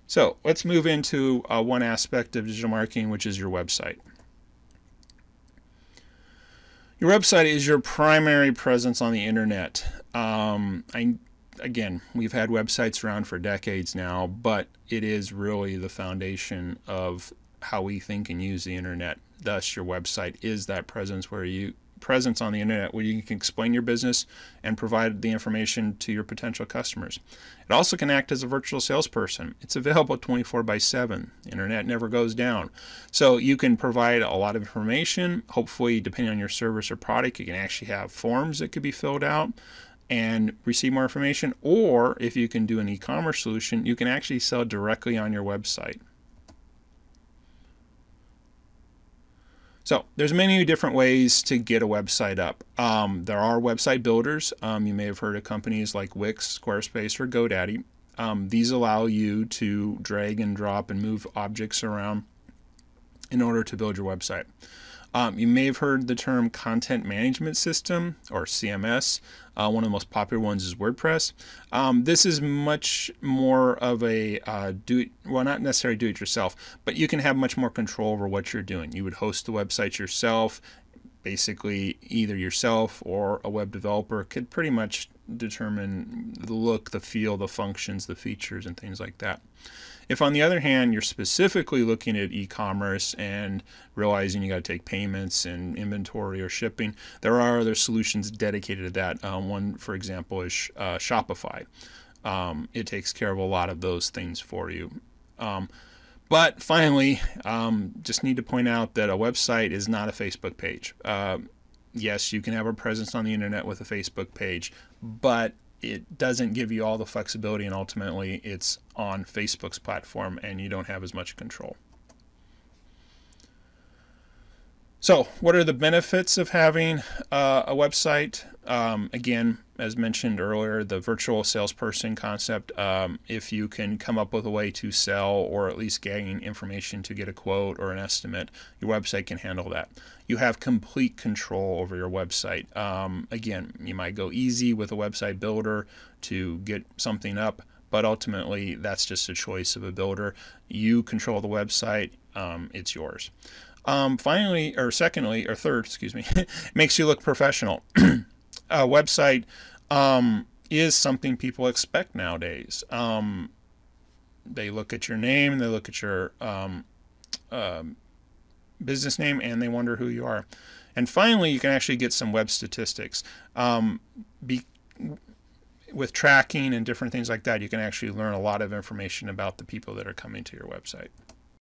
So let's move into one aspect of digital marketing, which is your website. Your website is your primary presence on the internet. Again, we've had websites around for decades now, but it is really the foundation of how we think and use the internet. Thus, your website is that presence on the internet where you can explain your business and provide the information to your potential customers. It also can act as a virtual salesperson. It's available 24/7. The internet never goes down. So you can provide a lot of information. Hopefully, depending on your service or product, you can actually have forms that could be filled out and receive more information. Or if you can do an e-commerce solution, you can actually sell directly on your website. So there's many different ways to get a website up. There are website builders. You may have heard of companies like Wix, Squarespace, or GoDaddy. These allow you to drag and drop and move objects around in order to build your website. You may have heard the term content management system, or CMS. One of the most popular ones is WordPress. This is much more of a not necessarily do it yourself, but you can have much more control over what you're doing. You would host the website yourself. Basically, either yourself or a web developer could pretty much determine the look, the feel, the functions, the features, and things like that. If, on the other hand, you're specifically looking at e-commerce and realizing you got to take payments and inventory or shipping, there are other solutions dedicated to that. One, for example, is Shopify. It takes care of a lot of those things for you. But finally, just need to point out that a website is not a Facebook page. Yes, you can have a presence on the internet with a Facebook page, but it doesn't give you all the flexibility, and ultimately it's on Facebook's platform and you don't have as much control. So what are the benefits of having a website? Again, as mentioned earlier, the virtual salesperson concept. If you can come up with a way to sell or at least gain information to get a quote or an estimate, your website can handle that. You have complete control over your website. Again, you might go easy with a website builder to get something up, but ultimately that's just a choice of a builder. You control the website, it's yours. Finally, or secondly, or third, excuse me, it makes you look professional. A website is something people expect nowadays. They look at your name, they look at your business name, and they wonder who you are. And finally, you can actually get some web statistics. With tracking and different things like that, you can actually learn a lot of information about the people that are coming to your website.